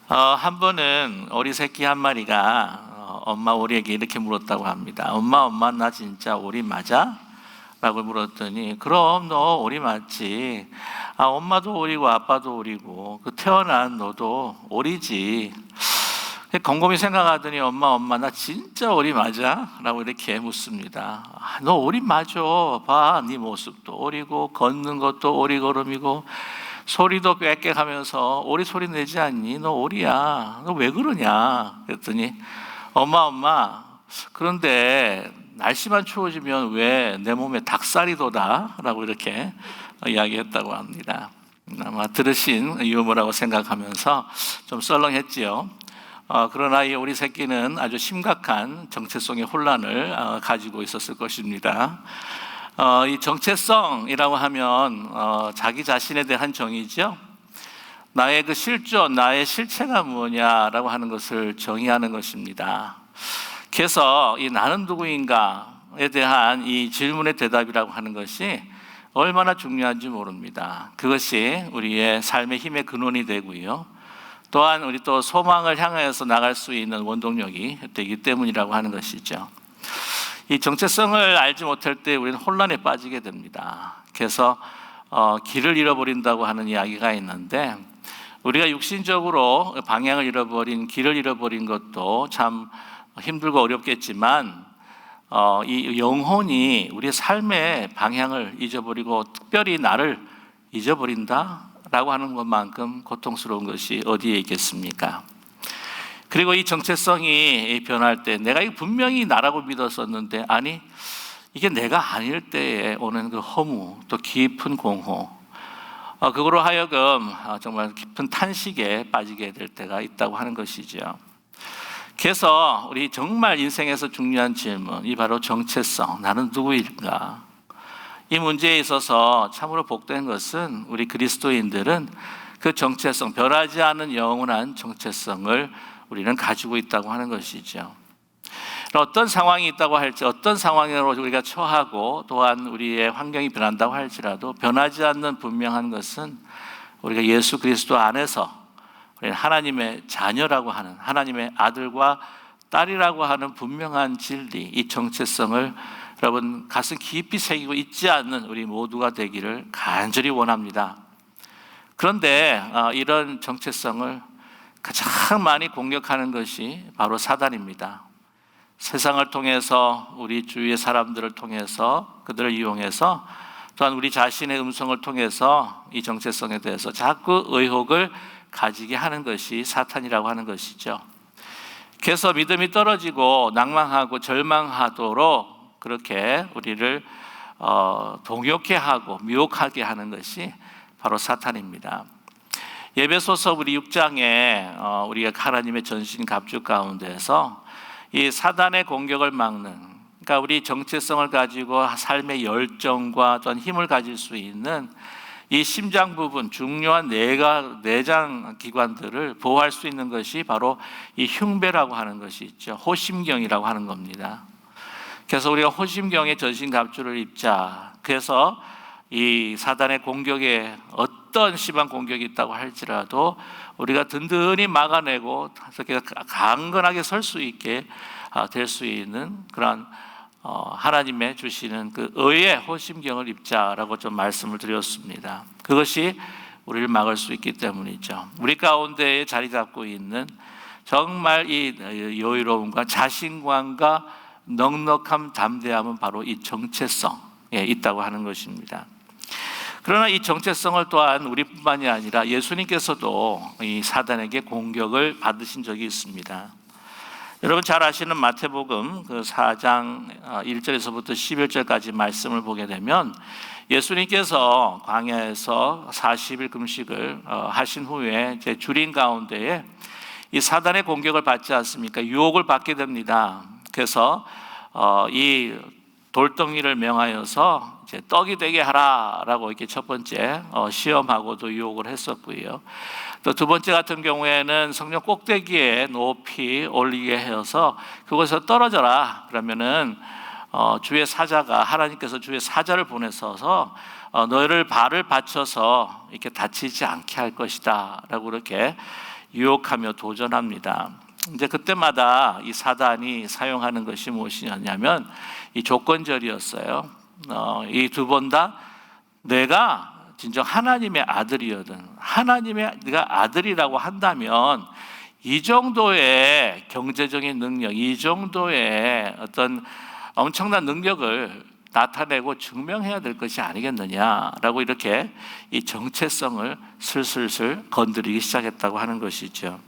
한 번은 오리 새끼 한 마리가 엄마 오리에게 이렇게 물었다고 합니다. 엄마, 나 진짜 오리 맞아? 라고 물었더니, 그럼 너 오리 맞지. 엄마도 오리고 아빠도 오리고 그 태어난 너도 오리지. 곰곰이 생각하더니 엄마, 나 진짜 오리 맞아? 라고 이렇게 묻습니다. 너 오리 맞아. 봐, 네 모습도 오리고 걷는 것도 오리걸음이고 소리도 꽥꽥하면서 오리 소리 내지 않니? 너 오리야. 너 왜 그러냐? 그랬더니 엄마, 그런데 날씨만 추워지면 왜 내 몸에 닭살이 돋아? 라고 이렇게 이야기했다고 합니다. 아마 들으신 유머라고 생각하면서 좀 썰렁했지요. 그러나 이 오리 새끼는 아주 심각한 정체성의 혼란을 가지고 있었을 것입니다. 이 정체성이라고 하면 자기 자신에 대한 정의죠. 나의 그 실존, 나의 실체가 뭐냐라고 하는 것을 정의하는 것입니다. 그래서 이 나는 누구인가에 대한 이 질문의 대답이라고 하는 것이 얼마나 중요한지 모릅니다. 그것이 우리의 삶의 힘의 근원이 되고요. 또한 우리 또 소망을 향해서 나갈 수 있는 원동력이 되기 때문이라고 하는 것이죠. 이 정체성을 알지 못할 때 우리는 혼란에 빠지게 됩니다. 그래서 길을 잃어버린다고 하는 이야기가 있는데, 우리가 육신적으로 방향을 잃어버린, 길을 잃어버린 것도 참 힘들고 어렵겠지만 이 영혼이 우리의 삶의 방향을 잊어버리고 특별히 나를 잊어버린다라고 하는 것만큼 고통스러운 것이 어디에 있겠습니까? 그리고 이 정체성이 변할 때 내가 분명히 나라고 믿었었는데 아니 이게 내가 아닐 때에 오는 그 허무, 또 깊은 공허, 그거로 하여금 정말 깊은 탄식에 빠지게 될 때가 있다고 하는 것이죠. 그래서 우리 정말 인생에서 중요한 질문이 바로 정체성, 나는 누구일까? 이 문제에 있어서 참으로 복된 것은 우리 그리스도인들은 그 정체성, 변하지 않은 영원한 정체성을 우리는 가지고 있다고 하는 것이죠. 어떤 상황이 있다고 할지, 어떤 상황으로 우리가 처하고 또한 우리의 환경이 변한다고 할지라도 변하지 않는 분명한 것은 우리가 예수 그리스도 안에서 우리는 하나님의 자녀라고 하는, 하나님의 아들과 딸이라고 하는 분명한 진리, 이 정체성을 여러분 가슴 깊이 새기고 잊지 않는 우리 모두가 되기를 간절히 원합니다. 그런데 이런 정체성을 가장 많이 공격하는 것이 바로 사단입니다. 세상을 통해서, 우리 주위의 사람들을 통해서, 그들을 이용해서, 또한 우리 자신의 음성을 통해서 이 정체성에 대해서 자꾸 의혹을 가지게 하는 것이 사탄이라고 하는 것이죠. 그래서 믿음이 떨어지고 낭망하고 절망하도록 그렇게 우리를 동요케 하고 미혹하게 하는 것이 바로 사탄입니다. 에베소서 우리 6장에 우리가 하나님의 전신 갑주 가운데서 이 사단의 공격을 막는, 그러니까 우리 정체성을 가지고 삶의 열정과 또한 힘을 가질 수 있는 이 심장 부분, 중요한 내장 기관들을 보호할 수 있는 것이 바로 이 흉배라고 하는 것이 있죠. 호심경이라고 하는 겁니다. 그래서 우리가 호심경의 전신 갑주를 입자. 그래서 이 사단의 공격에 어떤 심한 공격이 있다고 할지라도 우리가 든든히 막아내고 강건하게 설 수 있게 될 수 있는 그런 하나님의 주시는 그 의의 호심경을 입자라고 좀 말씀을 드렸습니다. 그것이 우리를 막을 수 있기 때문이죠. 우리 가운데에 자리 잡고 있는 정말 이 여유로움과 자신감과 넉넉함, 담대함은 바로 이 정체성에 있다고 하는 것입니다. 그러나 이 정체성을 또한 우리뿐만이 아니라 예수님께서도 이 사단에게 공격을 받으신 적이 있습니다. 여러분 잘 아시는 마태복음 그 4장 1절에서부터 11절까지 말씀을 보게 되면 예수님께서 광야에서 40일 금식을 하신 후에 제 주린 가운데에 이 사단의 공격을 받지 않습니까? 유혹을 받게 됩니다. 그래서 이 돌덩이를 명하여서 이제 떡이 되게 하라라고 이렇게 첫 번째 시험하고도 유혹을 했었고요. 또 두 번째 같은 경우에는 성령 꼭대기에 높이 올리게 해서 그곳에서 떨어져라. 그러면은 주의 사자가, 하나님께서 주의 사자를 보내셔서 너희를 발을 받쳐서 이렇게 다치지 않게 할 것이다 라고 이렇게 유혹하며 도전합니다. 이제 그때마다 이 사단이 사용하는 것이 무엇이냐면 이 조건절이었어요. 이 두 번 다 내가 진정 하나님의 아들이거든, 하나님의 네가 아들이라고 한다면 이 정도의 경제적인 능력, 이 정도의 어떤 엄청난 능력을 나타내고 증명해야 될 것이 아니겠느냐라고 이렇게 이 정체성을 슬슬 건드리기 시작했다고 하는 것이죠.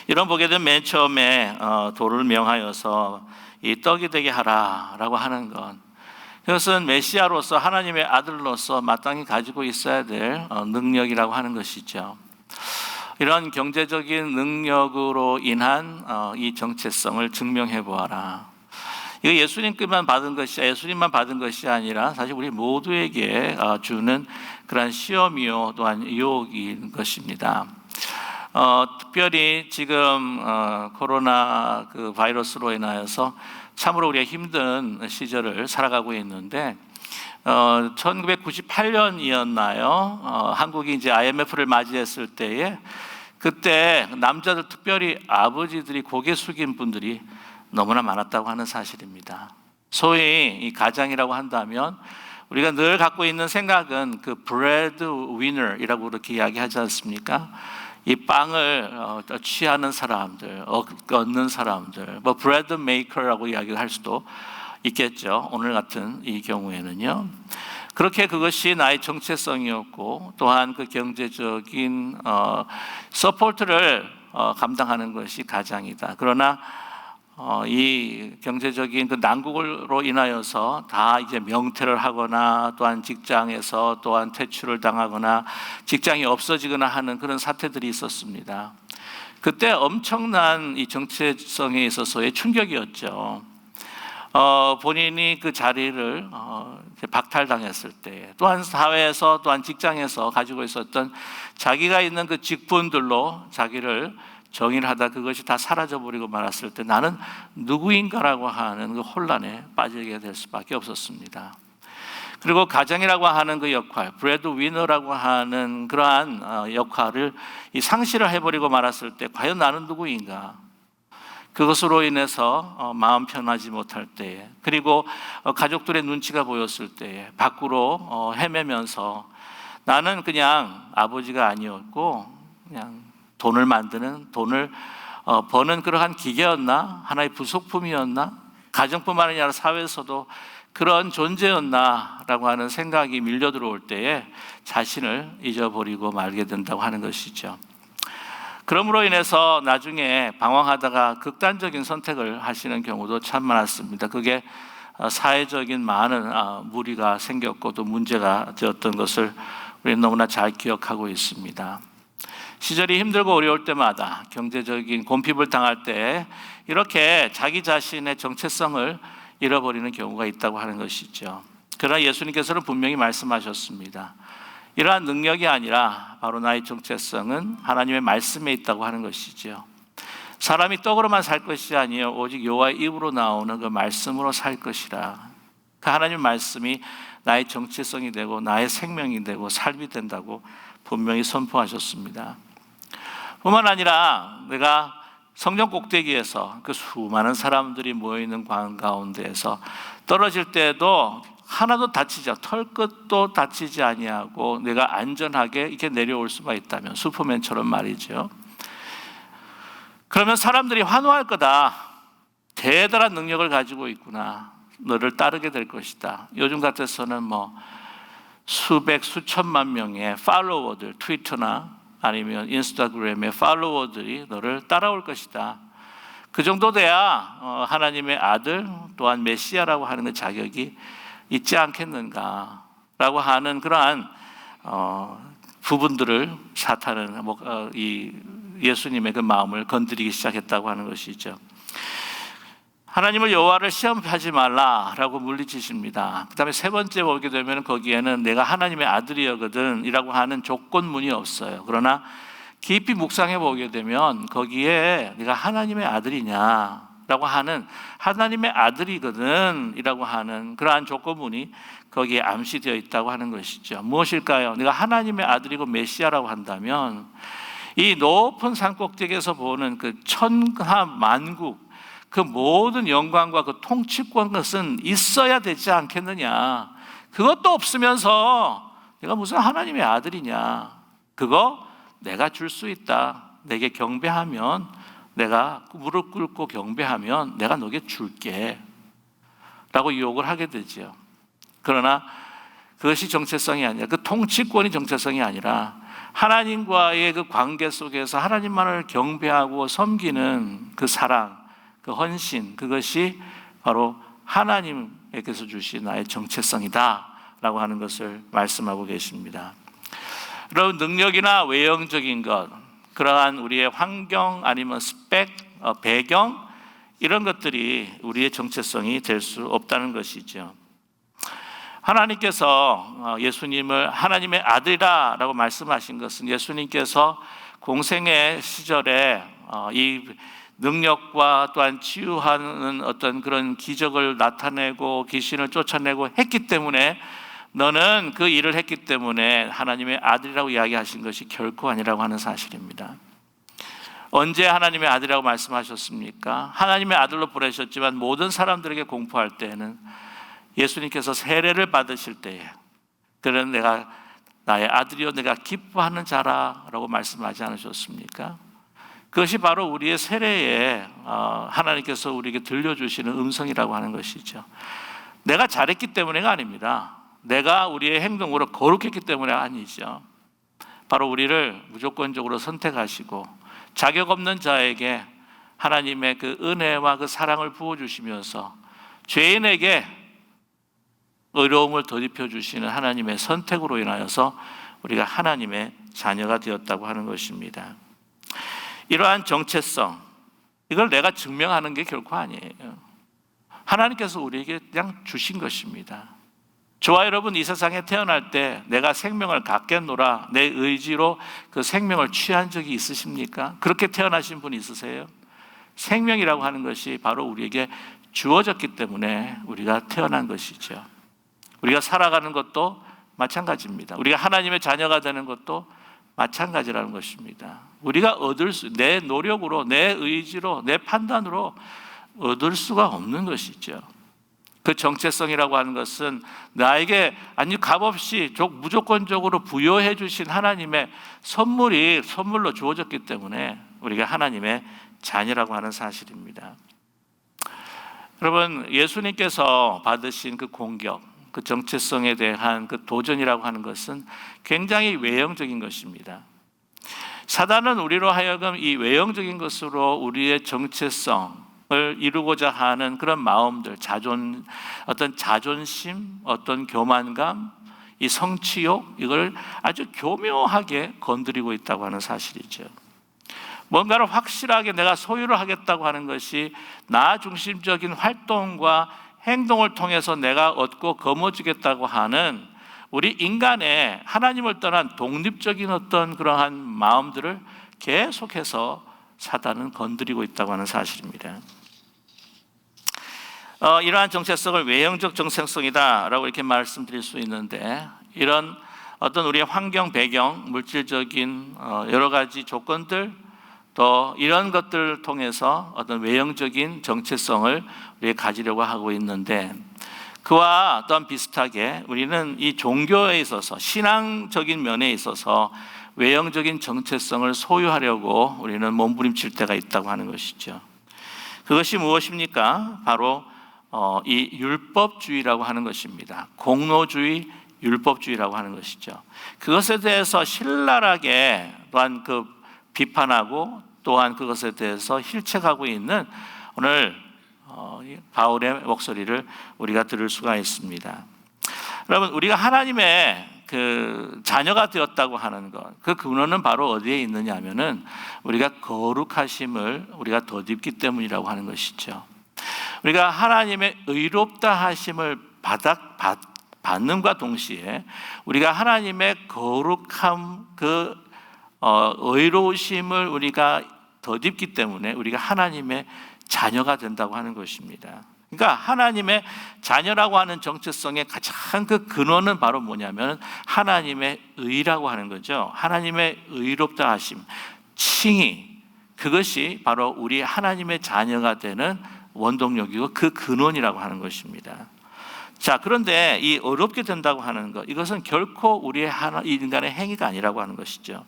이런 보게 되면 맨 처음에 돌을 명하여서 이 떡이 되게 하라라고 하는 것, 그것은 메시아로서 하나님의 아들로서 마땅히 가지고 있어야 될 능력이라고 하는 것이죠. 이런 경제적인 능력으로 인한 이 정체성을 증명해 보아라. 이거 예수님만 받은 것이 아니라 사실 우리 모두에게 주는 그런 시험이요 또한 유혹인 것입니다. 특별히 지금 코로나 그 바이러스로 인하여서 참으로 우리가 힘든 시절을 살아가고 있는데 1998년이었나요? 한국이 이제 IMF를 맞이했을 때에 그때 남자들 특별히 아버지들이 고개 숙인 분들이 너무나 많았다고 하는 사실입니다. 소위 이 가장이라고 한다면 우리가 늘 갖고 있는 생각은 그 브레드 위너이라고 그렇게 이야기하지 않습니까? 이 빵을 취하는 사람들, 얻는 사람들, 뭐 브레드 메이커라고 이야기할 수도 있겠죠. 오늘 같은 이 경우에는요. 그렇게 그것이 나의 정체성이었고 또한 그 경제적인 서포트를 감당하는 것이 가장이다. 그러나 이 경제적인 그 난국으로 인하여서 다 이제 명퇴를 하거나 또한 직장에서 또한 퇴출을 당하거나 직장이 없어지거나 하는 그런 사태들이 있었습니다. 그때 엄청난 이 정체성에 있어서의 충격이었죠. 본인이 그 자리를 박탈당했을 때, 또한 사회에서 또한 직장에서 가지고 있었던 자기가 있는 그 직분들로 자기를 정의를 하다 그것이 다 사라져버리고 말았을 때 나는 누구인가라고 하는 그 혼란에 빠지게 될 수밖에 없었습니다. 그리고 가장이라고 하는 그 역할, 브레드 위너라고 하는 그러한 역할을 이 상실을 해버리고 말았을 때 과연 나는 누구인가? 그것으로 인해서 마음 편하지 못할 때에, 그리고 가족들의 눈치가 보였을 때에 밖으로 헤매면서 나는 그냥 아버지가 아니었고 그냥 돈을 만드는, 돈을 버는 그러한 기계였나? 하나의 부속품이었나? 가정뿐만 아니라 사회에서도 그런 존재였나라고 하는 생각이 밀려 들어올 때에 자신을 잊어버리고 말게 된다고 하는 것이죠. 그러므로 인해서 나중에 방황하다가 극단적인 선택을 하시는 경우도 참 많았습니다. 그게 사회적인 많은 무리가 생겼고 또 문제가 되었던 것을 우리는 너무나 잘 기억하고 있습니다. 시절이 힘들고 어려울 때마다, 경제적인 곤핍을 당할 때 이렇게 자기 자신의 정체성을 잃어버리는 경우가 있다고 하는 것이죠. 그러나 예수님께서는 분명히 말씀하셨습니다. 이러한 능력이 아니라 바로 나의 정체성은 하나님의 말씀에 있다고 하는 것이죠. 사람이 떡으로만 살 것이 아니요 오직 여호와의 입으로 나오는 그 말씀으로 살 것이라. 그 하나님 말씀이 나의 정체성이 되고 나의 생명이 되고 삶이 된다고 분명히 선포하셨습니다. 뿐만 아니라 내가 성전 꼭대기에서 그 수많은 사람들이 모여있는 광 가운데에서 떨어질 때에도 하나도 다치지 않고 털끝도 다치지 아니하고 내가 안전하게 이렇게 내려올 수가 있다면, 슈퍼맨처럼 말이죠. 그러면 사람들이 환호할 거다. 대단한 능력을 가지고 있구나. 너를 따르게 될 것이다. 요즘 같아서는 뭐 수백 수천만 명의 팔로워들, 트위터나 아니면 인스타그램의 팔로워들이 너를 따라올 것이다. 그 정도 돼야 하나님의 아들 또한 메시아라고 하는 그 자격이 있지 않겠는가라고 하는 그러한 부분들을 사탄은 이 예수님의 그 마음을 건드리기 시작했다고 하는 것이죠. 하나님을 여호와를 시험하지 말라라고 물리치십니다. 그 다음에 세 번째 보게 되면 거기에는 내가 하나님의 아들이거든 이라고 하는 조건문이 없어요. 그러나 깊이 묵상해 보게 되면 거기에 내가 하나님의 아들이냐라고 하는, 하나님의 아들이거든 이라고 하는 그러한 조건문이 거기에 암시되어 있다고 하는 것이죠. 무엇일까요? 내가 하나님의 아들이고 메시아라고 한다면 이 높은 산꼭대기에서 보는 그 천하 만국, 그 모든 영광과 그 통치권 것은 있어야 되지 않겠느냐. 그것도 없으면서 내가 무슨 하나님의 아들이냐. 그거 내가 줄 수 있다. 내게 경배하면, 내가 무릎 꿇고 경배하면 내가 너에게 줄게 라고 유혹을 하게 되죠. 그러나 그것이 정체성이 아니라, 그 통치권이 정체성이 아니라 하나님과의 그 관계 속에서 하나님만을 경배하고 섬기는 그 사랑, 그 헌신, 그것이 바로 하나님께서 주신 나의 정체성이다 라고 하는 것을 말씀하고 계십니다. 여러분, 능력이나 외형적인 것, 그러한 우리의 환경 아니면 스펙, 배경, 이런 것들이 우리의 정체성이 될 수 없다는 것이죠. 하나님께서 예수님을 하나님의 아들이라고 말씀하신 것은 예수님께서 공생의 시절에 이 능력과 또한 치유하는 어떤 그런 기적을 나타내고 귀신을 쫓아내고 했기 때문에, 너는 그 일을 했기 때문에 하나님의 아들이라고 이야기하신 것이 결코 아니라고 하는 사실입니다. 언제 하나님의 아들이라고 말씀하셨습니까? 하나님의 아들로 보내셨지만 모든 사람들에게 공포할 때에는 예수님께서 세례를 받으실 때에, 그는 내가 나의 아들이요 내가 기뻐하는 자라라고 말씀하지 않으셨습니까? 그것이 바로 우리의 세례에 하나님께서 우리에게 들려주시는 음성이라고 하는 것이죠. 내가 잘했기 때문에가 아닙니다. 내가 우리의 행동으로 거룩했기 때문에 아니죠. 바로 우리를 무조건적으로 선택하시고 자격 없는 자에게 하나님의 그 은혜와 그 사랑을 부어주시면서 죄인에게 의로움을 덧입혀 주시는 하나님의 선택으로 인하여서 우리가 하나님의 자녀가 되었다고 하는 것입니다. 이러한 정체성, 이걸 내가 증명하는 게 결코 아니에요. 하나님께서 우리에게 그냥 주신 것입니다. 저와 여러분, 이 세상에 태어날 때 내가 생명을 갖겠노라 내 의지로 그 생명을 취한 적이 있으십니까? 그렇게 태어나신 분 있으세요? 생명이라고 하는 것이 바로 우리에게 주어졌기 때문에 우리가 태어난 것이죠. 우리가 살아가는 것도 마찬가지입니다. 우리가 하나님의 자녀가 되는 것도 마찬가지라는 것입니다. 우리가 내 노력으로, 내 의지로, 내 판단으로 얻을 수가 없는 것이죠. 그 정체성이라고 하는 것은 나에게 아니 값없이 무조건적으로 부여해 주신 하나님의 선물로 주어졌기 때문에 우리가 하나님의 자녀라고 하는 사실입니다. 여러분, 예수님께서 받으신 그 공격, 그 정체성에 대한 그 도전이라고 하는 것은 굉장히 외형적인 것입니다. 사단은 우리로 하여금 이 외형적인 것으로 우리의 정체성을 이루고자 하는 그런 마음들, 어떤 자존심, 어떤 교만감, 이 성취욕, 이걸 아주 교묘하게 건드리고 있다고 하는 사실이죠. 뭔가를 확실하게 내가 소유를 하겠다고 하는 것이 나 중심적인 활동과 행동을 통해서 내가 얻고 거머쥐겠다고 하는 우리 인간의 하나님을 떠난 독립적인 어떤 그러한 마음들을 계속해서 사단은 건드리고 있다고 하는 사실입니다. 이러한 정체성을 외형적 정체성이다라고 이렇게 말씀드릴 수 있는데, 이런 어떤 우리의 환경, 배경, 물질적인 여러 가지 조건들, 또 이런 것들을 통해서 어떤 외형적인 정체성을 우리가 가지려고 하고 있는데, 그와 또한 비슷하게 우리는 이 종교에 있어서, 신앙적인 면에 있어서 외형적인 정체성을 소유하려고 우리는 몸부림칠 때가 있다고 하는 것이죠. 그것이 무엇입니까? 바로 이 율법주의라고 하는 것입니다. 공로주의, 율법주의라고 하는 것이죠. 그것에 대해서 신랄하게 또한 비판하고 또한 그것에 대해서 힐책하고 있는 오늘 바울의 목소리를 우리가 들을 수가 있습니다. 여러분, 우리가 하나님의 그 자녀가 되었다고 하는 것, 그 근원은 바로 어디에 있느냐 하면은 우리가 거룩하심을 우리가 덧입기 때문이라고 하는 것이죠. 우리가 하나님의 의롭다 하심을 받는과 동시에 우리가 하나님의 거룩함, 의로우심을 우리가 덧입기 때문에 우리가 하나님의 자녀가 된다고 하는 것입니다. 그러니까 하나님의 자녀라고 하는 정체성의 가장 그 근원은 바로 뭐냐면 하나님의 의라고 하는 거죠. 하나님의 의롭다 하심, 칭의, 그것이 바로 우리 하나님의 자녀가 되는 원동력이고 그 근원이라고 하는 것입니다. 자, 그런데 이 어렵게 된다고 하는 것, 이것은 결코 우리의 인간의 행위가 아니라고 하는 것이죠.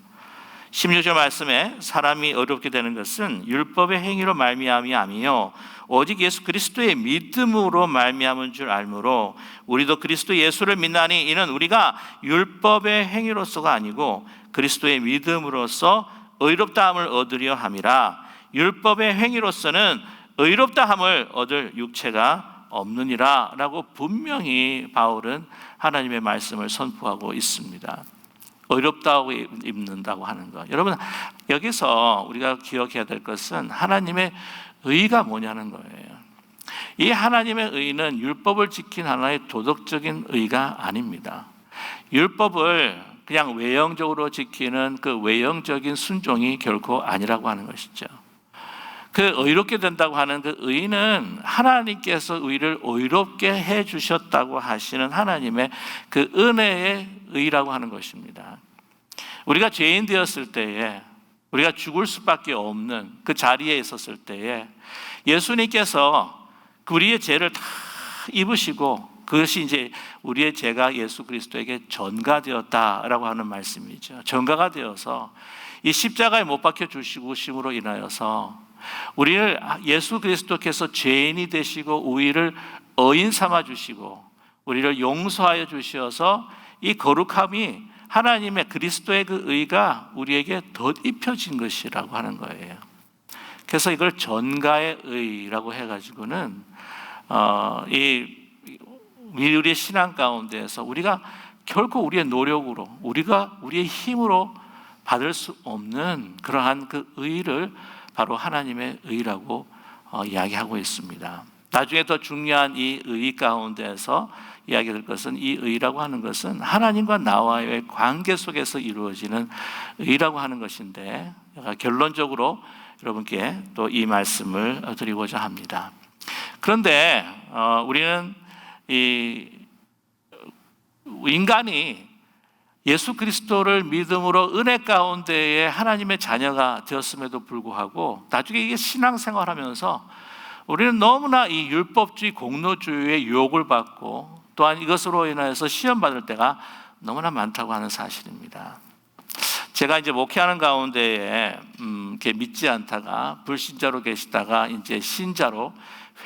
16절 말씀에 사람이 어렵게 되는 것은 율법의 행위로 말미암이 아니요 오직 예수 그리스도의 믿음으로 말미암은 줄 알므로 우리도 그리스도 예수를 믿나니 이는 우리가 율법의 행위로서가 아니고 그리스도의 믿음으로써 의롭다함을 얻으려 함이라. 율법의 행위로서는 의롭다함을 얻을 육체가 없느니라 라고 분명히 바울은 하나님의 말씀을 선포하고 있습니다. 의롭다고 입는다고 하는 것, 여러분 여기서 우리가 기억해야 될 것은 하나님의 의가 뭐냐는 거예요. 이 하나님의 의는 율법을 지킨 하나의 도덕적인 의가 아닙니다. 율법을 그냥 외형적으로 지키는 그 외형적인 순종이 결코 아니라고 하는 것이죠. 그 의롭게 된다고 하는 그 의는 하나님께서 의를 의롭게 해 주셨다고 하시는 하나님의 그 은혜의 의라고 하는 것입니다. 우리가 죄인 되었을 때에, 우리가 죽을 수밖에 없는 그 자리에 있었을 때에 예수님께서 우리의 죄를 다 입으시고 그것이 이제 우리의 죄가 예수 그리스도에게 전가되었다라고 하는 말씀이죠. 전가가 되어서 이 십자가에 못 박혀 주시고심으로 인하여서 우리를 예수 그리스도께서 죄인이 되시고 우리를 의인 삼아 주시고 우리를 용서하여 주셔서 이 거룩함이 하나님의 그리스도의 그 의가 우리에게 덧입혀진 것이라고 하는 거예요. 그래서 이걸 전가의 의라고 해가지고는 우리의 신앙 가운데에서 우리가 결코 우리의 노력으로 우리의 힘으로 받을 수 없는 그러한 그 의를 바로 하나님의 의라고 이야기하고 있습니다. 나중에 더 중요한 이 의 가운데서 이야기될 것은 이 의라고 하는 것은 하나님과 나와의 관계 속에서 이루어지는 의라고 하는 것인데 결론적으로 여러분께 또 이 말씀을 드리고자 합니다. 그런데 우리는 이 인간이 예수 그리스도를 믿음으로 은혜 가운데에 하나님의 자녀가 되었음에도 불구하고 나중에 이게 신앙생활하면서 우리는 너무나 이 율법주의, 공로주의의 유혹을 받고 또한 이것으로 인해서 시험받을 때가 너무나 많다고 하는 사실입니다. 제가 이제 목회하는 가운데에 이렇게 믿지 않다가 불신자로 계시다가 이제 신자로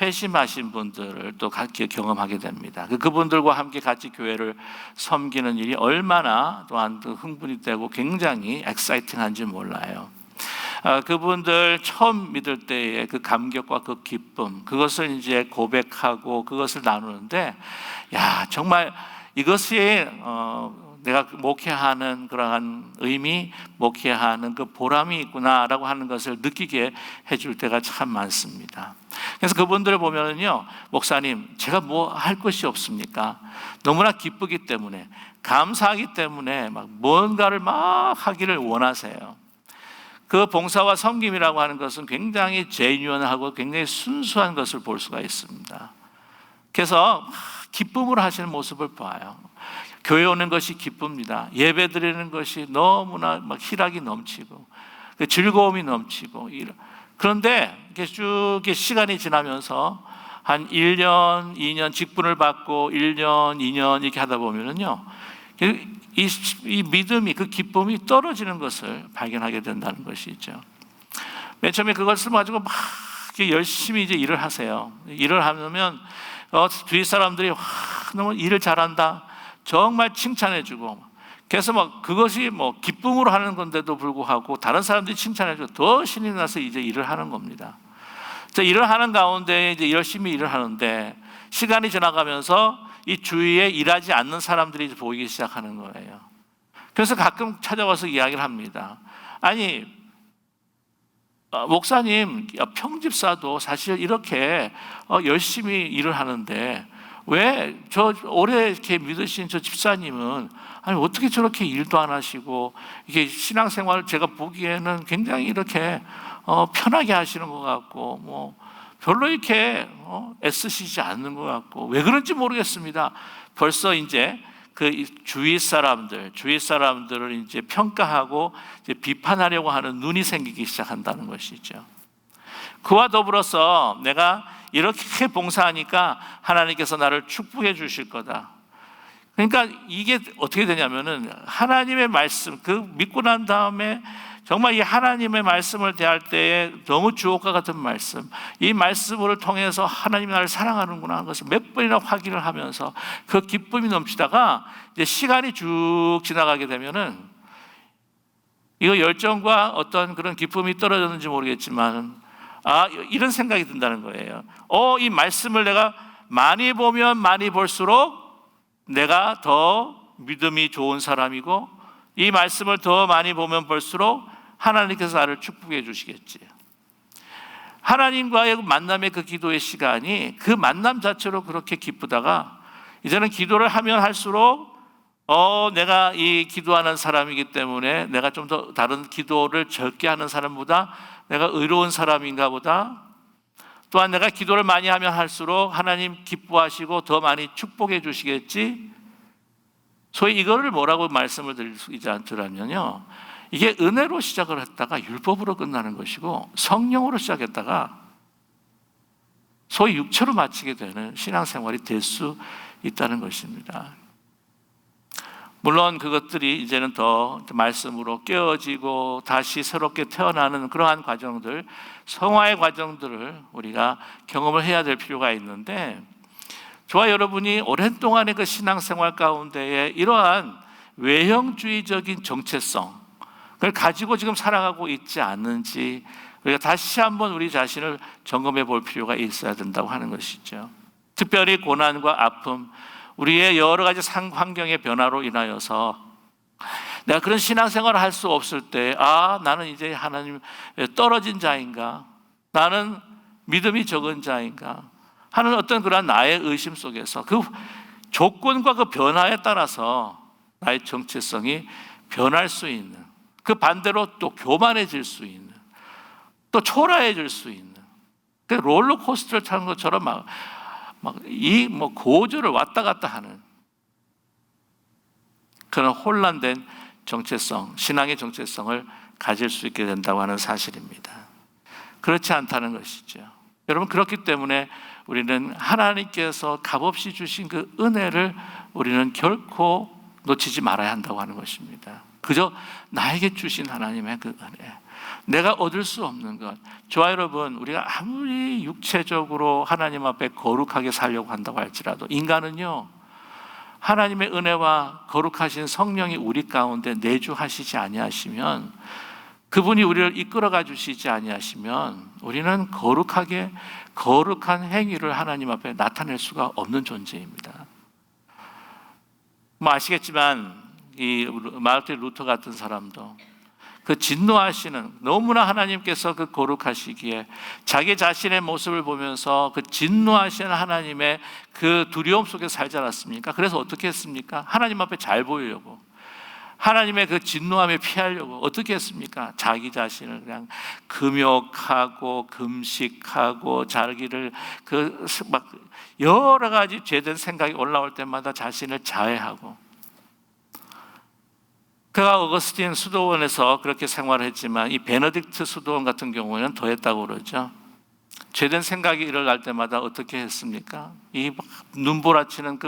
회심하신 분들을 또 같이 경험하게 됩니다. 그분들과 함께 같이 교회를 섬기는 일이 얼마나 또한 흥분이 되고 굉장히 엑사이팅한지 몰라요. 그분들 처음 믿을 때의 그 감격과 그 기쁨, 그것을 이제 고백하고 그것을 나누는데, 야, 정말 이것이 내가 목회하는 그러한 의미, 목회하는 그 보람이 있구나라고 하는 것을 느끼게 해줄 때가 참 많습니다. 그래서 그분들을 보면은요, 목사님, 제가 뭐 할 것이 없습니까? 너무나 기쁘기 때문에, 감사하기 때문에 막 뭔가를 막 하기를 원하세요. 그 봉사와 섬김이라고 하는 것은 굉장히 제뉴얼하고 굉장히 순수한 것을 볼 수가 있습니다. 그래서 기쁨으로 하시는 모습을 봐요. 교회 오는 것이 기쁩니다. 예배 드리는 것이 너무나 막 희락이 넘치고 즐거움이 넘치고. 그런데 쭉 시간이 지나면서 한 1년, 2년 직분을 받고 1년, 2년 이렇게 하다 보면은요, 이 믿음이, 그 기쁨이 떨어지는 것을 발견하게 된다는 것이죠. 맨 처음에 그것을 가지고 막 열심히 이제 일을 하세요. 일을 하면 주위 사람들이 너무 일을 잘한다, 정말 칭찬해주고, 그래서 막 그것이 뭐 기쁨으로 하는 건데도 불구하고 다른 사람들이 칭찬해주고 더 신이 나서 이제 일을 하는 겁니다. 일을 하는 가운데 이제 열심히 일을 하는데 시간이 지나가면서 이 주위에 일하지 않는 사람들이 보이기 시작하는 거예요. 그래서 가끔 찾아와서 이야기를 합니다. 아니, 목사님, 평집사도 사실 이렇게 열심히 일을 하는데 왜 저 오래 이렇게 믿으신 저 집사님은 아니 어떻게 저렇게 일도 안 하시고 이게 신앙생활을 제가 보기에는 굉장히 이렇게 편하게 하시는 것 같고 뭐 별로 이렇게 애쓰시지 않는 것 같고 왜 그런지 모르겠습니다. 벌써 이제 그 주위 사람들을 이제 평가하고 이제 비판하려고 하는 눈이 생기기 시작한다는 것이죠. 그와 더불어서 내가 이렇게 봉사하니까 하나님께서 나를 축복해 주실 거다. 그러니까 이게 어떻게 되냐면은 하나님의 말씀, 그 믿고 난 다음에 정말 이 하나님의 말씀을 대할 때에 너무 주옥과 같은 말씀, 이 말씀을 통해서 하나님이 나를 사랑하는구나 하는 것을 몇 번이나 확인을 하면서 그 기쁨이 넘치다가 이제 시간이 쭉 지나가게 되면은 이거 열정과 어떤 그런 기쁨이 떨어졌는지 모르겠지만 이런 생각이 든다는 거예요. 이 말씀을 내가 많이 보면 많이 볼수록 내가 더 믿음이 좋은 사람이고, 이 말씀을 더 많이 보면 볼수록 하나님께서 나를 축복해 주시겠지. 하나님과의 만남의 그 기도의 시간이 그 만남 자체로 그렇게 기쁘다가 이제는 기도를 하면 할수록 내가 이 기도하는 사람이기 때문에 내가 좀 더 다른 기도를 적게 하는 사람보다 내가 의로운 사람인가 보다. 또한 내가 기도를 많이 하면 할수록 하나님 기뻐하시고 더 많이 축복해 주시겠지. 소위 이거를 뭐라고 말씀을 드리자면요, 이게 은혜로 시작을 했다가 율법으로 끝나는 것이고 성령으로 시작했다가 소위 육체로 마치게 되는 신앙생활이 될 수 있다는 것입니다. 물론 그것들이 이제는 더 말씀으로 깨어지고 다시 새롭게 태어나는 그러한 과정들, 성화의 과정들을 우리가 경험을 해야 될 필요가 있는데, 저와 여러분이 오랜 동안의 그 신앙생활 가운데에 이러한 외형주의적인 정체성 그걸 가지고 지금 살아가고 있지 않는지 우리가 다시 한번 우리 자신을 점검해 볼 필요가 있어야 된다고 하는 것이죠. 특별히 고난과 아픔, 우리의 여러 가지 환경의 변화로 인하여서 내가 그런 신앙생활을 할 수 없을 때 나는 이제 하나님 떨어진 자인가, 나는 믿음이 적은 자인가 하는 어떤 그런 나의 의심 속에서 그 조건과 그 변화에 따라서 나의 정체성이 변할 수 있는, 그 반대로 또 교만해질 수 있는, 또 초라해질 수 있는, 그 롤러코스터를 타는 것처럼 이 고저를 왔다 갔다 하는 그런 혼란된 정체성, 신앙의 정체성을 가질 수 있게 된다고 하는 사실입니다. 그렇지 않다는 것이죠. 여러분, 그렇기 때문에 우리는 하나님께서 값없이 주신 그 은혜를 우리는 결코 놓치지 말아야 한다고 하는 것입니다. 그저 나에게 주신 하나님의 그 은혜, 내가 얻을 수 없는 것. 저와 여러분, 우리가 아무리 육체적으로 하나님 앞에 거룩하게 살려고 한다고 할지라도 인간은요, 하나님의 은혜와 거룩하신 성령이 우리 가운데 내주하시지 아니하시면, 그분이 우리를 이끌어가 주시지 아니하시면 우리는 거룩한 행위를 하나님 앞에 나타낼 수가 없는 존재입니다. 아시겠지만 이 마르틴 루터 같은 사람도 그 진노하시는, 너무나 하나님께서 그 거룩하시기에 자기 자신의 모습을 보면서 그 진노하시는 하나님의 그 두려움 속에 살지 않았습니까? 그래서 어떻게 했습니까? 하나님 앞에 잘 보이려고, 하나님의 그 진노함에 피하려고 어떻게 했습니까? 자기 자신을 그냥 금욕하고 금식하고 자기를 여러 가지 죄된 생각이 올라올 때마다 자신을 자해하고, 그가 어거스틴 수도원에서 그렇게 생활을 했지만 이 베네딕트 수도원 같은 경우에는 더 했다고 그러죠. 죄된 생각이 일어날 때마다 어떻게 했습니까? 이 눈보라치는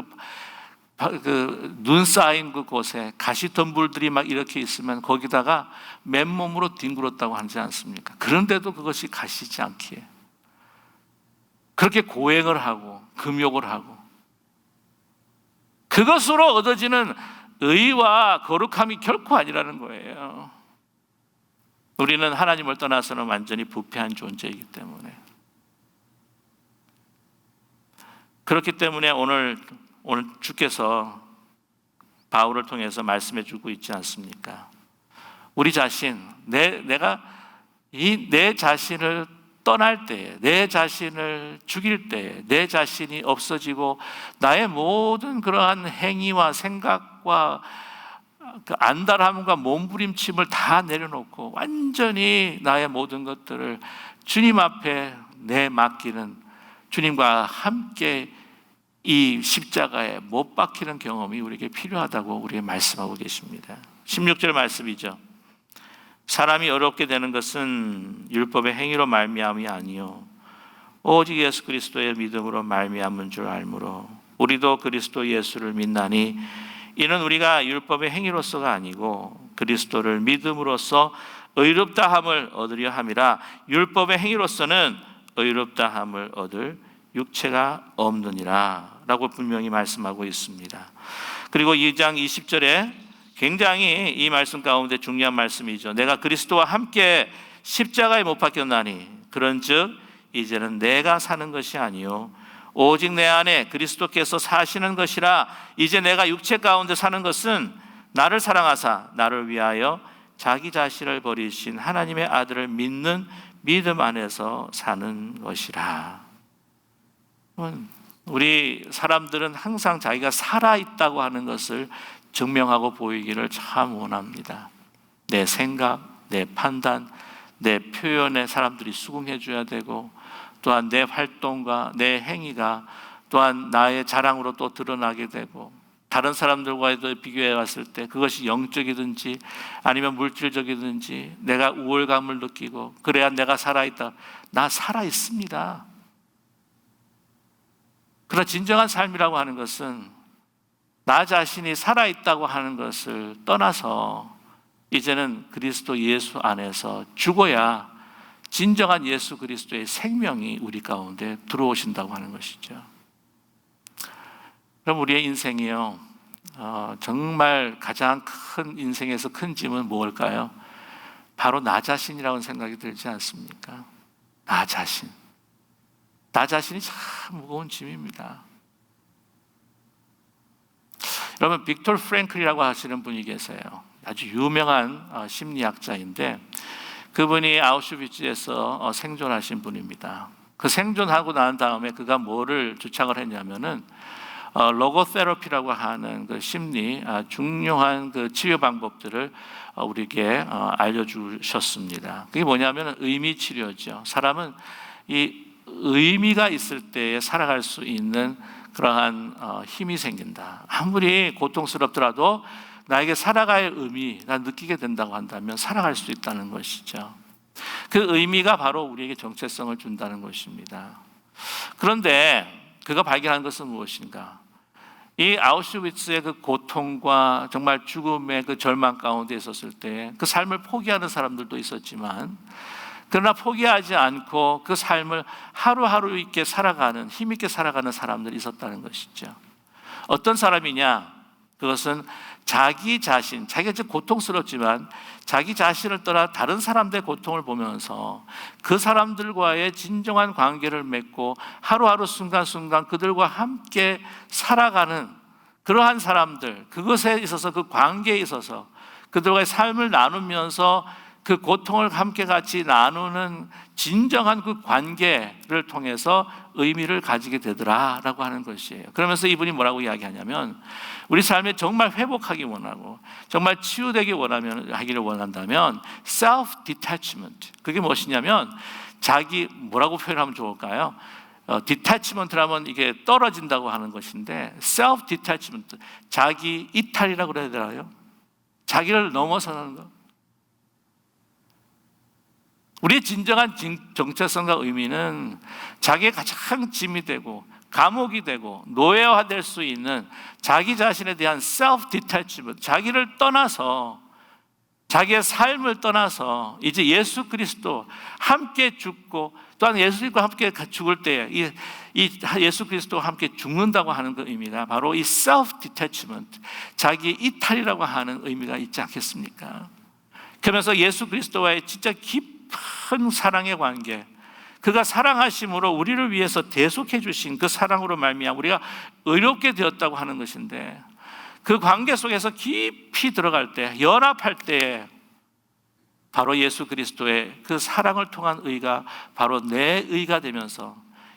눈 쌓인 그곳에 가시덤불들이 이렇게 있으면 거기다가 맨몸으로 뒹굴었다고 하지 않습니까? 그런데도 그것이 가시지 않기에 그렇게 고행을 하고 금욕을 하고, 그것으로 얻어지는 의와 거룩함이 결코 아니라는 거예요. 우리는 하나님을 떠나서는 완전히 부패한 존재이기 때문에. 그렇기 때문에 오늘 주께서 바울을 통해서 말씀해 주고 있지 않습니까? 우리 자신, 내가 내 자신을 떠날 때에, 내 자신을 죽일 때에, 내 자신이 없어지고 나의 모든 그러한 행위와 생각과 그 안달함과 몸부림침을 다 내려놓고 완전히 나의 모든 것들을 주님 앞에 내맡기는, 주님과 함께 이 십자가에 못 박히는 경험이 우리에게 필요하다고 우리에게 말씀하고 계십니다. 16절 말씀이죠. 사람이 어렵게 되는 것은 율법의 행위로 말미암이 아니요 오직 예수 그리스도의 믿음으로 말미암은 줄 알므로 우리도 그리스도 예수를 믿나니 이는 우리가 율법의 행위로서가 아니고 그리스도를 믿음으로써 의롭다함을 얻으려 함이라. 율법의 행위로서는 의롭다함을 얻을 육체가 없느니라 라고 분명히 말씀하고 있습니다. 그리고 2장 20절에 굉장히 이 말씀 가운데 중요한 말씀이죠. 내가 그리스도와 함께 십자가에 못 박혔나니 그런즉 이제는 내가 사는 것이 아니요 오직 내 안에 그리스도께서 사시는 것이라. 이제 내가 육체 가운데 사는 것은 나를 사랑하사 나를 위하여 자기 자신을 버리신 하나님의 아들을 믿는 믿음 안에서 사는 것이라. 우리 사람들은 항상 자기가 살아있다고 하는 것을 증명하고 보이기를 참 원합니다. 내 생각, 내 판단, 내 표현에 사람들이 수긍해 줘야 되고 또한 내 활동과 내 행위가 또한 나의 자랑으로 또 드러나게 되고 다른 사람들과도 비교해 봤을 때 그것이 영적이든지 아니면 물질적이든지 내가 우월감을 느끼고 그래야 내가 살아있다. 나 살아있습니다. 그러나 진정한 삶이라고 하는 것은 나 자신이 살아있다고 하는 것을 떠나서 이제는 그리스도 예수 안에서 죽어야 진정한 예수 그리스도의 생명이 우리 가운데 들어오신다고 하는 것이죠. 그럼 우리의 인생이요, 정말 가장 큰 인생에서 큰 짐은 무엇일까요? 바로 나 자신이라는 생각이 들지 않습니까? 나 자신. 나 자신이 참 무거운 짐입니다. 여러분, 빅토르 프랭클이라고 하시는 분이 계세요. 아주 유명한 심리학자인데 그분이 아우슈비츠에서 생존하신 분입니다. 그 생존하고 난 다음에 그가 뭐를 주창을 했냐면은 로고테라피라고 하는 그 심리 중요한 그 치료 방법들을 우리에게 알려주셨습니다. 그게 뭐냐면 의미 치료죠. 사람은 이 의미가 있을 때에 살아갈 수 있는 그러한 힘이 생긴다. 아무리 고통스럽더라도 나에게 살아갈 의미가 느끼게 된다고 한다면 살아갈 수 있다는 것이죠. 그 의미가 바로 우리에게 정체성을 준다는 것입니다. 그런데 그가 발견한 것은 무엇인가? 이 아우슈비츠의 그 고통과 정말 죽음의 그 절망 가운데 있었을 때 그 삶을 포기하는 사람들도 있었지만 그러나 포기하지 않고 그 삶을 하루하루 있게 살아가는, 힘있게 살아가는 사람들이 있었다는 것이죠. 어떤 사람이냐? 그것은 자기 자신, 자기가 좀 고통스럽지만 자기 자신을 떠나 다른 사람들의 고통을 보면서 그 사람들과의 진정한 관계를 맺고 하루하루 순간순간 그들과 함께 살아가는 그러한 사람들, 그것에 있어서 그 관계에 있어서 그들과의 삶을 나누면서 그 고통을 함께 같이 나누는 진정한 그 관계를 통해서 의미를 가지게 되더라라고 하는 것이에요. 그러면서 이분이 뭐라고 이야기하냐면 우리 삶에 정말 회복하기 원하고 정말 치유되기 하기를 원한다면 self detachment, 그게 무엇이냐면 자기 뭐라고 표현하면 좋을까요? detachment라면 이게 떨어진다고 하는 것인데 self detachment, 자기 이탈이라고 그래야 되나요? 자기를 넘어서는 것. 우리의 진정한 정체성과 의미는 자기의 가장 짐이 되고 감옥이 되고 노예화될 수 있는 자기 자신에 대한 self-detachment, 자기를 떠나서 자기의 삶을 떠나서 이제 예수 그리스도 함께 죽고 또한 예수 그리스도와 함께 죽을 때에 이 예수 그리스도와 함께 죽는다고 하는 그 의미가 바로 이 self-detachment, 자기 이탈이라고 하는 의미가 있지 않겠습니까? 그러면서 예수 그리스도와의 진짜 깊은 사랑의 관계, 그가 사랑하심으로 우리를 위해서 대속해 주신 그 사랑으로 말미암아 우리가 의롭게 되었다고 하는 것인데 그 관계 속에서 깊이 들어갈 때, 연합할 때 바로 예수 그리스도의 그 사랑을 통한 의가 바로 내 의가 되면서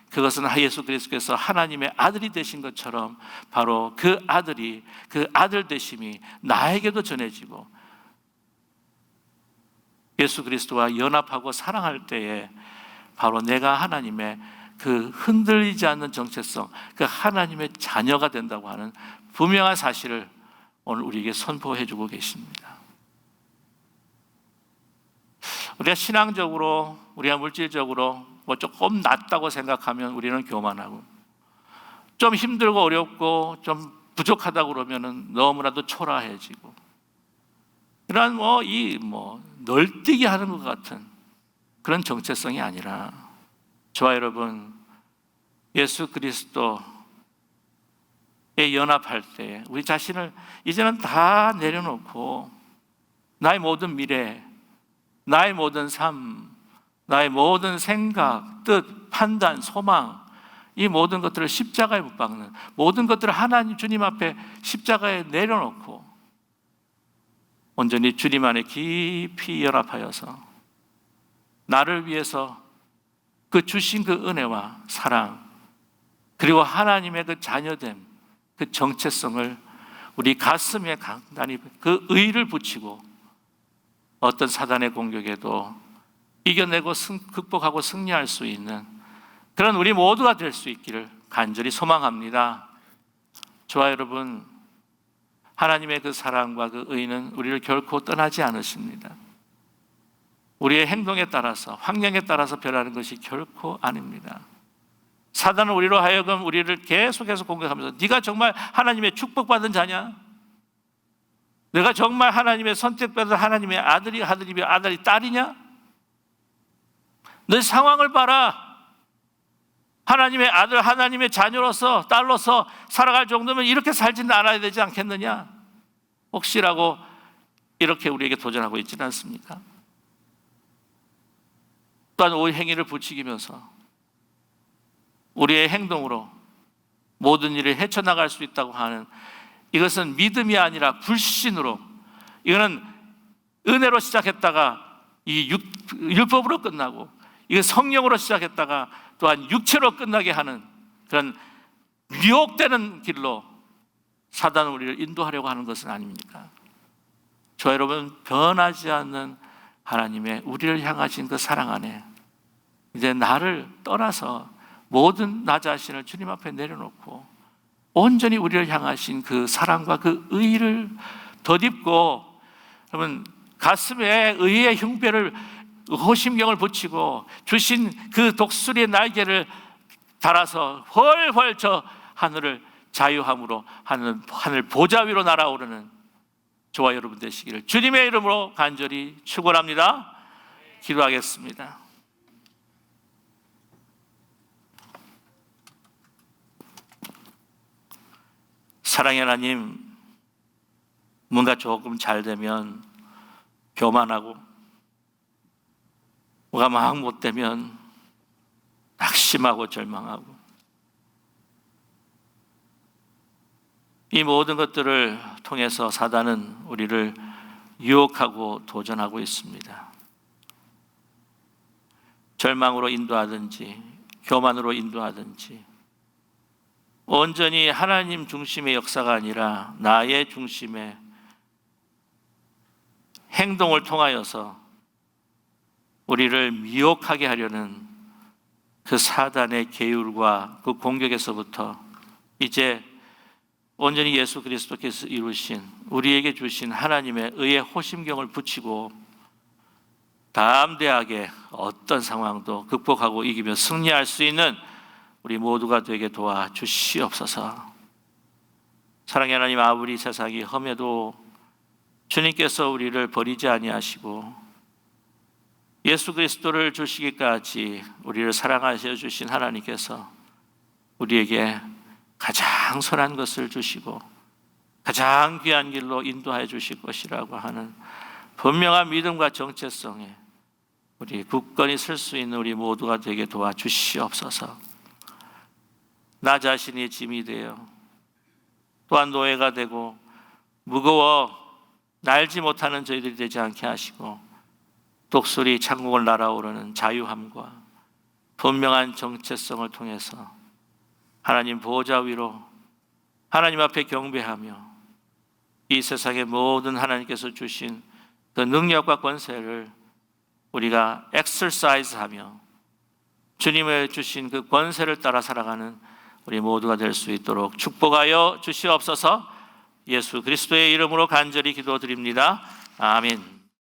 그것은 예수 그리스도께서 하나님의 아들이 되신 것처럼 바로 그 아들이, 그 아들 되심이 나에게도 전해지고 예수 그리스도와 연합하고 사랑할 때에 바로 내가 하나님의 그 흔들리지 않는 정체성, 그 하나님의 자녀가 된다고 하는 분명한 사실을 오늘 우리에게 선포해 주고 계십니다. 우리가 신앙적으로, 우리가 물질적으로 뭐 조금 낫다고 생각하면 우리는 교만하고, 좀 힘들고 어렵고 좀 부족하다고 그러면은 너무나도 초라해지고, 이러한 널뛰기 하는 것 같은 그런 정체성이 아니라, 저와 여러분 예수 그리스도에 연합할 때 우리 자신을 이제는 다 내려놓고 나의 모든 미래, 나의 모든 삶, 나의 모든 생각, 뜻, 판단, 소망, 이 모든 것들을 십자가에 못 박는, 모든 것들을 하나님 주님 앞에 십자가에 내려놓고 온전히 주님 안에 깊이 연합하여서 나를 위해서 그 주신 그 은혜와 사랑, 그리고 하나님의 그 자녀됨, 그 정체성을 우리 가슴에 강단히 그 의를 붙이고 어떤 사단의 공격에도 이겨내고 극복하고 승리할 수 있는 그런 우리 모두가 될 수 있기를 간절히 소망합니다. 저와 여러분, 하나님의 그 사랑과 그 의는 우리를 결코 떠나지 않으십니다. 우리의 행동에 따라서, 환경에 따라서 변하는 것이 결코 아닙니다. 사단은 우리로 하여금 우리를 계속해서 공격하면서 네가 정말 하나님의 축복받은 자냐? 내가 정말 하나님의 선택받은 하나님의 아들이 딸이냐? 너 상황을 봐라. 하나님의 아들, 하나님의 자녀로서, 딸로서 살아갈 정도면 이렇게 살지는 않아야 되지 않겠느냐? 혹시라고 이렇게 우리에게 도전하고 있지는 않습니까? 또한 오해 행위를 부추기면서 우리의 행동으로 모든 일을 헤쳐나갈 수 있다고 하는, 이것은 믿음이 아니라 불신으로, 이거는 은혜로 시작했다가 이 율법으로 끝나고, 이거 성령으로 시작했다가 또한 육체로 끝나게 하는 그런 미혹되는 길로 사단은 우리를 인도하려고 하는 것은 아닙니까? 저 여러분, 변하지 않는 하나님의 우리를 향하신 그 사랑 안에 이제 나를 떠나서 모든 나 자신을 주님 앞에 내려놓고 온전히 우리를 향하신 그 사랑과 그 의를 덧입고, 여러분 가슴에 의의 흉배를, 호심경을 붙이고 주신 그 독수리의 날개를 달아서 훨훨 저 하늘을 자유함으로 하늘 보좌 위로 날아오르는 저와 여러분 되시기를 주님의 이름으로 간절히 축원합니다. 기도하겠습니다. 사랑의 하나님, 뭔가 조금 잘 되면 교만하고, 뭐가 막 못되면 낙심하고 절망하고, 이 모든 것들을 통해서 사단은 우리를 유혹하고 도전하고 있습니다. 절망으로 인도하든지 교만으로 인도하든지, 온전히 하나님 중심의 역사가 아니라 나의 중심의 행동을 통하여서 우리를 미혹하게 하려는 그 사단의 계율과 그 공격에서부터 이제 온전히 예수 그리스도께서 이루신, 우리에게 주신 하나님의 의의 호심경을 붙이고 담대하게 어떤 상황도 극복하고 이기며 승리할 수 있는 우리 모두가 되게 도와주시옵소서. 사랑의 하나님, 아무리 세상이 험해도 주님께서 우리를 버리지 아니하시고 예수 그리스도를 주시기까지 우리를 사랑하셔 주신 하나님께서 우리에게 가장 선한 것을 주시고 가장 귀한 길로 인도하여 주실 것이라고 하는 분명한 믿음과 정체성에 우리 굳건히 설 수 있는 우리 모두가 되게 도와주시옵소서. 나 자신이 짐이 되어 또한 노예가 되고 무거워 날지 못하는 저희들이 되지 않게 하시고, 독수리 창공을 날아오르는 자유함과 분명한 정체성을 통해서 하나님 보좌 위로 하나님 앞에 경배하며 이 세상의 모든 하나님께서 주신 그 능력과 권세를 우리가 엑서사이즈하며 주님의 주신 그 권세를 따라 살아가는 우리 모두가 될 수 있도록 축복하여 주시옵소서. 예수 그리스도의 이름으로 간절히 기도드립니다. 아멘.